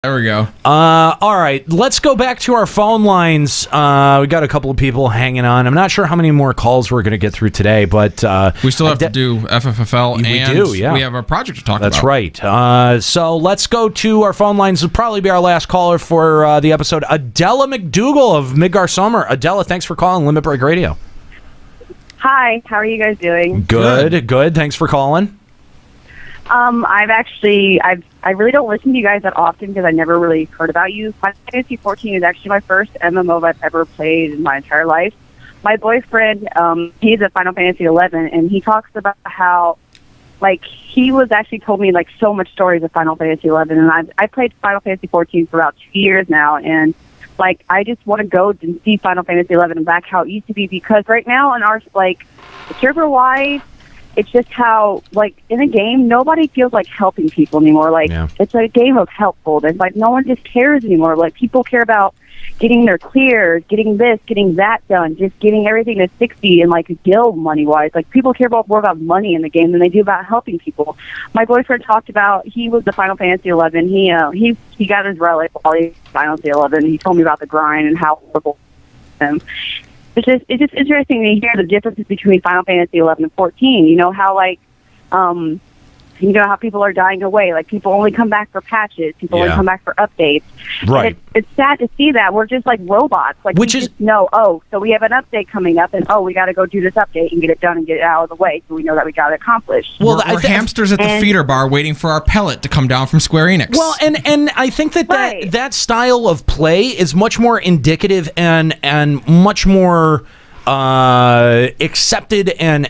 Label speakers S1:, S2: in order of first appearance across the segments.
S1: There we go.
S2: All right, let's go back to our phone lines. We got a couple of people hanging on. I'm not sure how many more calls we're going to get through today, but
S1: we still have to do FFFL, and we have our project to talk about.
S2: That's right. So let's go to our phone lines. Will probably be our last caller for the episode. Adela McDougall of Midgar Summer. Adela, thanks for calling Limit Break Radio.
S3: Hi, how are you guys doing?
S2: Good. Thanks for calling.
S3: I really don't listen to you guys that often because I never really heard about you. Final Fantasy XIV is actually my first MMO I've ever played in my entire life. My boyfriend, he's at Final Fantasy XI, and he talks about how, like, he was actually told me, like, so much stories of Final Fantasy XI, and I played Final Fantasy XIV for about 2 years now, and, like, I just want to go and see Final Fantasy XI and back how it used to be, because right now in our, like, server-wide, it's just how, like, in a game, nobody feels like helping people anymore. Like, It's a game of helpfulness. Like, no one just cares anymore. Like, people care about getting their clears, getting this, getting that done, just getting everything to 60 and, like, guild money-wise. Like, people care more about money in the game than they do about helping people. My boyfriend talked about, he was the Final Fantasy XI. He got his relic while he was Final Fantasy XI. He told me about the grind and how horrible it's just interesting to hear the differences between Final Fantasy 11 and 14. You know how, like, you know how people are dying away. Like, people only come back for patches. People only come back for updates.
S2: Right.
S3: It's sad to see that. We're just like robots. Like, we just know, so we have an update coming up, and, we got to go do this update and get it done and get it out of the way, so we know that we got it accomplished.
S1: Well, we're hamsters at the feeder bar waiting for our pellet to come down from Square Enix.
S2: Well, and I think that style of play is much more indicative and much more accepted and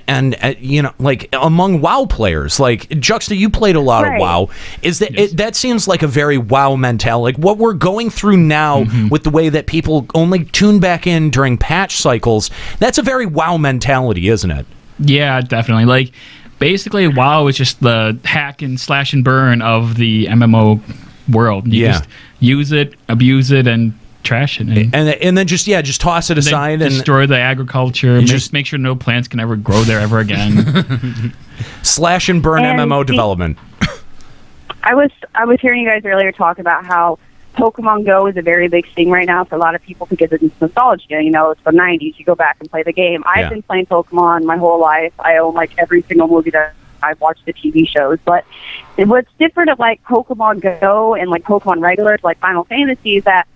S2: you know, like, among WoW players. Like, Juxta, you played a lot of WoW. Is that that seems like a very WoW mentality. Like, what we're going through now with the way that people only tune back in during patch cycles, that's a very WoW mentality, isn't it?
S4: Yeah, definitely. Like, basically, WoW is just the hack and slash and burn of the MMO world. You just use it, abuse it, and trash it,
S2: and then just toss it aside and
S4: destroy the agriculture. Just make sure no plants can ever grow there ever again.
S2: Slash and burn MMO development.
S3: I was hearing you guys earlier talk about how Pokemon Go is a very big thing right now for a lot of people because it's nostalgia. You know, it's the 90s. You go back and play the game. I've been playing Pokemon my whole life. I own, like, every single movie that I've watched, the TV shows. But what's different of, like, Pokemon Go and, like, Pokemon regulars, like Final Fantasy, is that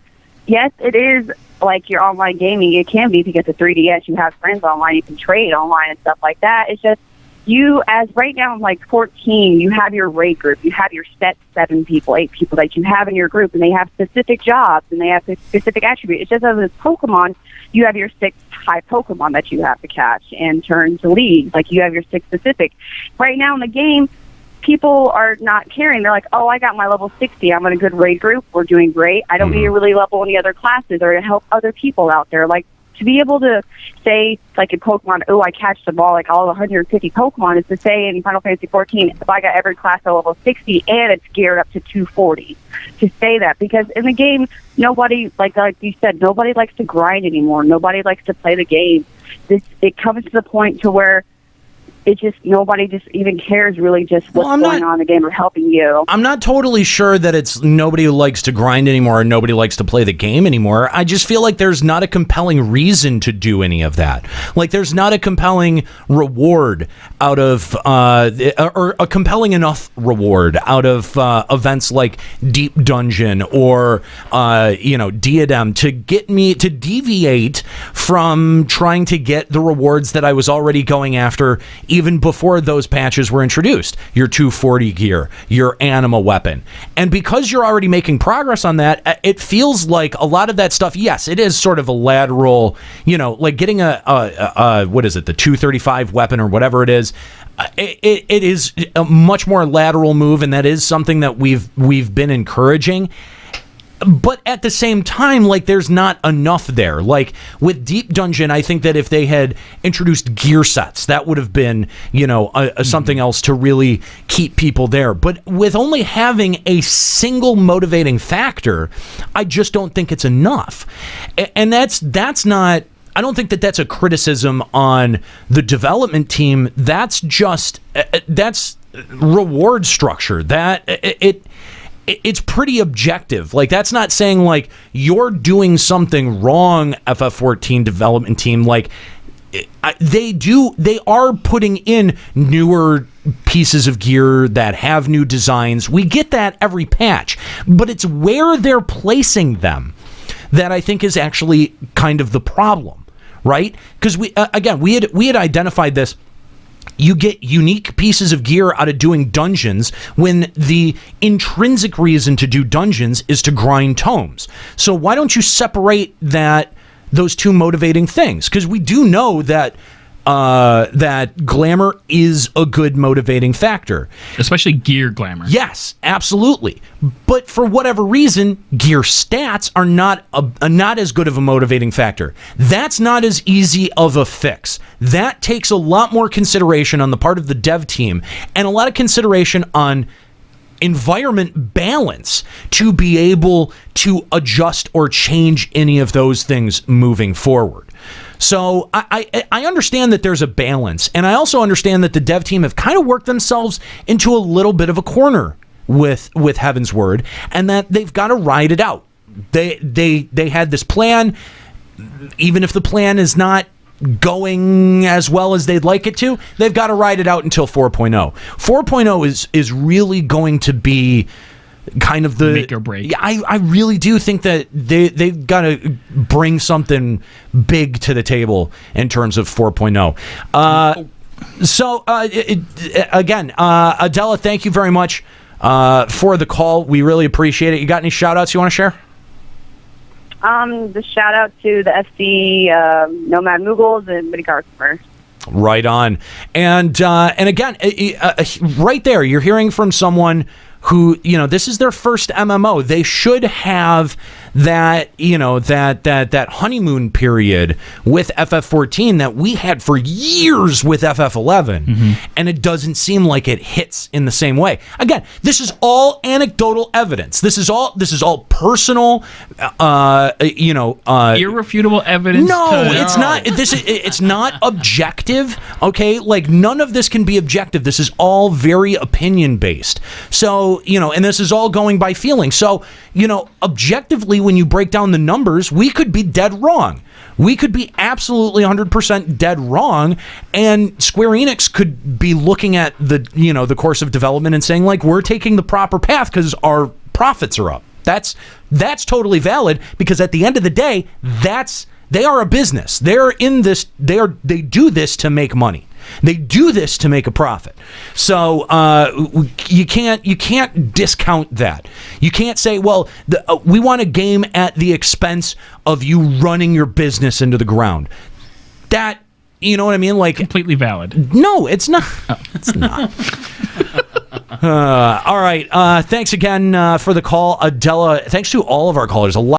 S3: yes, it is like your online gaming. It can be because of 3DS. You have friends online. You can trade online and stuff like that. It's just you, as right now, like 14, you have your raid group. You have your set 7 people, 8 people that you have in your group, and they have specific jobs and they have specific attributes. It's just as with Pokemon, you have your 6 high Pokemon that you have to catch and turn to leagues. Like, you have your 6 specific. Right now in the game, people are not caring. They're like, I got my level 60. I'm in a good raid group. We're doing great. I don't need to really level any other classes or to help other people out there. Like, to be able to say, like, in Pokemon, I catch them all, like, all 150 Pokemon, is to say in Final Fantasy XIV, if I got every class at level 60 and it's geared up to 240, to say that. Because in the game, nobody, like you said, nobody likes to grind anymore. Nobody likes to play the game. It comes to the point to where it just, nobody just even cares really just what's going on in the game or helping you.
S2: I'm not totally sure that it's nobody likes to grind anymore or nobody likes to play the game anymore. I just feel like there's not a compelling reason to do any of that. Like, there's not a compelling reward out of, or a compelling enough reward out of events like Deep Dungeon or, Diadem to get me to deviate from trying to get the rewards that I was already going after even before those patches were introduced. Your 240 gear, your anima weapon. And because you're already making progress on that, it feels like a lot of that stuff, yes, it is sort of a lateral, like getting what is it, the 235 weapon or whatever it is. It is a much more lateral move, and that is something that we've been encouraging. But at the same time, like, there's not enough there. Like, with Deep Dungeon, I think that if they had introduced gear sets, that would have been, something else to really keep people there. But with only having a single motivating factor, I just don't think it's enough. And that's not... I don't think that that's a criticism on the development team. That's just... that's reward structure. That... it's pretty objective. Like, that's not saying like you're doing something wrong, FF14 development team. Like, they are putting in newer pieces of gear that have new designs. We get that every patch, but it's where they're placing them that I think is actually kind of the problem, right? Because we had identified this. You get unique pieces of gear out of doing dungeons when the intrinsic reason to do dungeons is to grind tomes. So why don't you separate those two motivating things? Because we do know that that glamour is a good motivating factor.
S4: Especially gear glamour.
S2: Yes, absolutely. But for whatever reason, gear stats are not as good of a motivating factor. That's not as easy of a fix. That takes a lot more consideration on the part of the dev team and a lot of consideration on environment balance to be able to adjust or change any of those things moving forward. So I understand that there's a balance, and I also understand that the dev team have kind of worked themselves into a little bit of a corner with Heaven's Word, and that they've got to ride it out. They had this plan, even if the plan is not going as well as they'd like it to, they've got to ride it out until 4.0. 4.0 is really going to be kind of the
S4: make or break.
S2: Yeah, I really do think that they've got to bring something big to the table in terms of 4.0. Again, Adela, thank you very much for the call. We really appreciate it. You got any shout outs you want to share?
S3: The shout out to the SD Nomad Moogles and Midi Customers.
S2: Right on. And again, right there, you're hearing from someone who, this is their first MMO. They should have that, that honeymoon period with FF14 that we had for years with FF11, and it doesn't seem like it hits in the same way. Again, this is all anecdotal evidence. This is all personal,
S4: irrefutable evidence.
S2: No, it's not. It's not objective. Okay, like none of this can be objective. This is all very opinion based. So and this is all going by feeling. So objectively, when you break down the numbers, we could be dead wrong. We could be absolutely 100% dead wrong, and Square Enix could be looking at the course of development and saying like, we're taking the proper path because our profits are up. That's totally valid, because at the end of the day, they are a business. They're in this. They do this to make money. They do this to make a profit. So you can't discount that. You can't say, well, we want a game at the expense of you running your business into the ground. That, you know what I mean? Like,
S4: completely valid.
S2: No, it's not. Oh. It's not. All right. Thanks again for the call, Adela. Thanks to all of our callers. A lot.